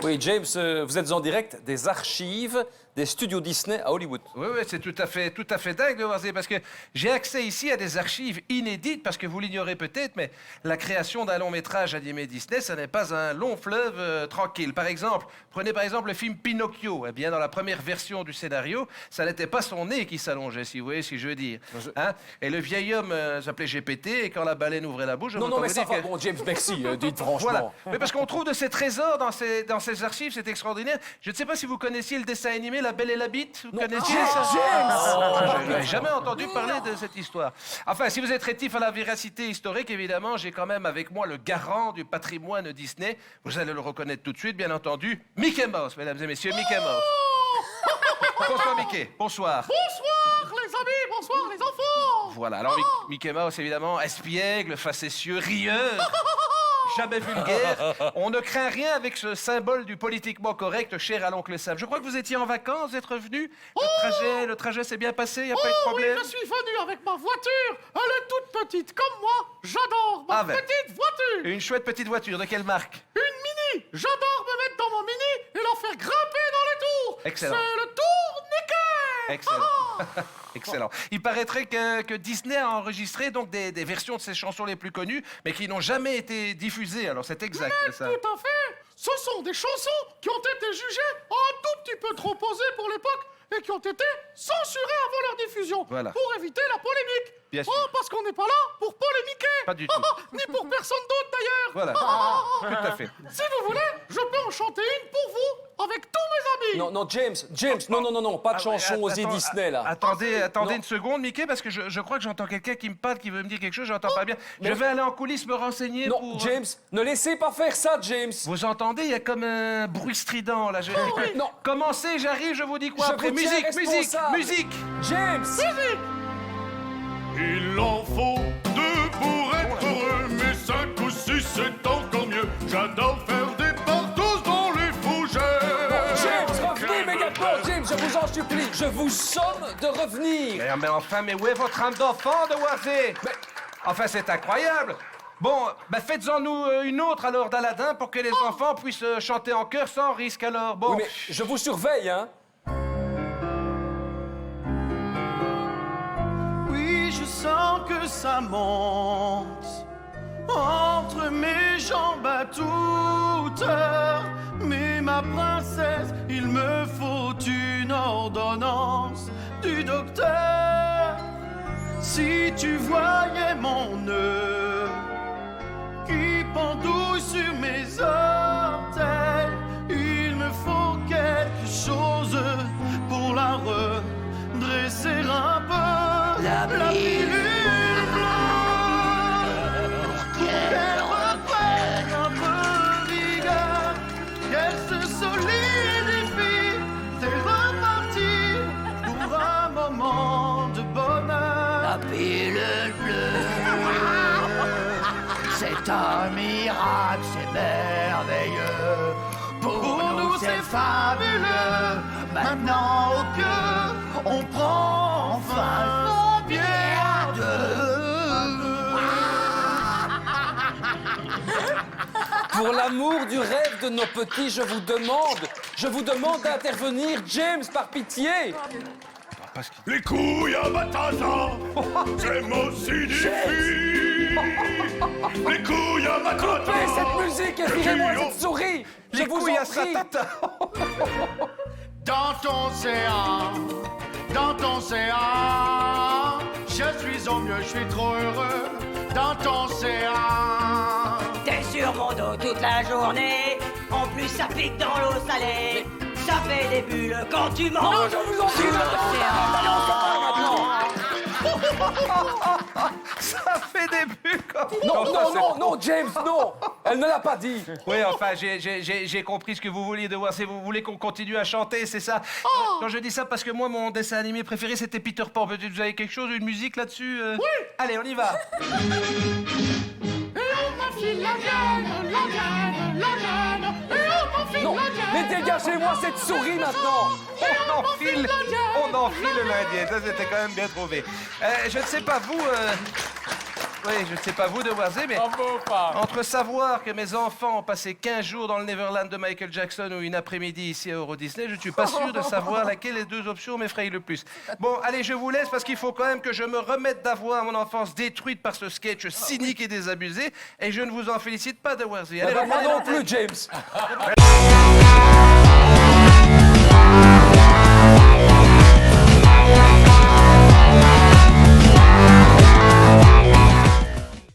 Oui, James, vous êtes en direct des archives des studios Disney à Hollywood. Oui, c'est tout à fait dingue de voir ça, parce que j'ai accès ici à des archives inédites, parce que vous l'ignorez peut-être, mais la création d'un long métrage animé Disney, ça n'est pas un long fleuve tranquille. Prenez par exemple le film Pinocchio. Eh bien, dans la première version du scénario, ça n'était pas son nez qui s'allongeait, si vous voyez ce que je veux dire. Hein? Et le vieil homme s'appelait GPT, et quand la baleine ouvrait la bouche... Non, mais ça va, bon, James, merci, dites franchement. Voilà. Mais parce qu'on trouve de ces trésors dans ces archives, c'est extraordinaire. Je ne sais pas si vous connaissiez le dessin animé La Belle et la Bête. Vous connaissiez ça? James! Je n'avais jamais entendu parler de cette histoire. Enfin, si vous êtes rétif à la véracité historique, évidemment, j'ai quand même avec moi le garant du patrimoine Disney. Vous allez le reconnaître tout de suite, bien entendu. Mickey Mouse, mesdames et messieurs, Mickey Mouse. Bonsoir, Mickey. Bonsoir. Bonsoir les amis, bonsoir les enfants. Voilà, alors Mickey Mouse, évidemment, espiègle, facétieux, rieur. Jamais vulgaire. On ne craint rien avec ce symbole du politiquement correct cher à l'oncle Sam. Je crois que vous étiez en vacances, vous êtes revenu. Le trajet s'est bien passé, il n'y a pas eu de problème. Oui, je suis venu avec ma voiture. Elle est toute petite, comme moi. J'adore ma petite voiture. Une chouette petite voiture, de quelle marque? Une mini. J'adore me mettre dans mon mini et la faire grimper dans les tours. Excellent. C'est le tour Nicker. Excellent. Excellent. Il paraîtrait que Disney a enregistré donc des versions de ses chansons les plus connues, mais qui n'ont jamais été diffusées. Alors c'est exact, ça. Tout à fait. Ce sont des chansons qui ont été jugées un tout petit peu trop posées pour l'époque et qui ont été censurées avant leur diffusion. Voilà. Pour éviter la polémique. Bien sûr. Oh, parce qu'on n'est pas là pour polémiquer. Pas du tout. Ni pour personne d'autre d'ailleurs. Voilà. Tout à fait. Si vous voulez, je peux en chanter une pour vous, avec tous mes amis. Non, James, non, pas de chanson osée Disney, là. Attendez Non. une seconde, Mickey, parce que je crois que j'entends quelqu'un qui me parle, qui veut me dire quelque chose, j'entends pas bien. Je vais aller en coulisses me renseigner Non, pour... James, ne laissez pas faire ça, James. Vous entendez, il y a comme un bruit strident, là. oui. Non. Commencez, j'arrive, je vous dis quoi Je après. vous tiens responsable. Musique. James! Il en faut deux pour être heureux, mais 5 ou 6 c'est encore mieux. J'adore faire des partous dans les fougères. James, revenez immédiatement, James, je vous en supplie. Je vous somme de revenir. Mais enfin, mais où est votre âme d'enfant, de Warzé? Enfin, c'est incroyable. Bon, faites-en nous une autre alors d'Aladin pour que les enfants puissent chanter en chœur sans risque alors. Bon. Oui, mais je vous surveille, hein. Oui, je sens que ça monte entre mes jambes à toute heure. Mais ma princesse, il me faut une ordonnance du docteur. Si tu voyais mon nœud qui pendouille sur mes orteils, il me faut quelque chose pour la redresser un peu. La pilule bleue, pour qu'elle reprenne un peu rigueur, qu'elle se solidifie, c'est reparti pour un moment de bonheur. La pilule bleue, c'est un miracle, c'est merveilleux. Pour nous c'est fabuleux. Maintenant au pieu, on prend enfin son bière à deux. Pour l'amour du rêve de nos petits, je vous demande d'intervenir, James, par pitié. Les couilles à Batata, c'est mon signifie. Les couilles à Batata. Coupez cette musique et virez-moi cette souris. Je vous en prie. Dans ton séant, je suis au mieux, je suis trop heureux. Dans ton séant. T'es sur mon dos toute la journée. En plus, ça pique dans l'eau salée. Ça fait des bulles quand tu manges. Non, je vous en prie, Ça fait des bulles comme... Non, James, non. Elle ne l'a pas dit. Oui, enfin, j'ai compris ce que vous vouliez de voir. Si vous voulez qu'on continue à chanter, c'est ça? Non, je dis ça parce que moi, mon dessin animé préféré, c'était Peter Pan. Peut-être vous avez quelque chose, une musique là-dessus? Oui. Allez, on y va. Et on m'enfile la gaine, et on m'enfile Non, la gaine. mais dégagez-moi cette souris maintenant. On enfile l'Indien. Ça, c'était quand même bien trouvé. Je ne sais pas, vous... Oui, je ne sais pas vous de Warzy, mais Bravo, pas. entre savoir que mes enfants ont passé 15 jours dans le Neverland de Michael Jackson ou une après-midi ici à Euro Disney, je ne suis pas sûr de savoir laquelle des deux options m'effraie le plus. Bon, allez, je vous laisse parce qu'il faut quand même que je me remette d'avoir mon enfance détruite par ce sketch cynique et désabusé, et je ne vous en félicite pas de Warzy. Allez, Moi reprenez non l'antenne. plus, James.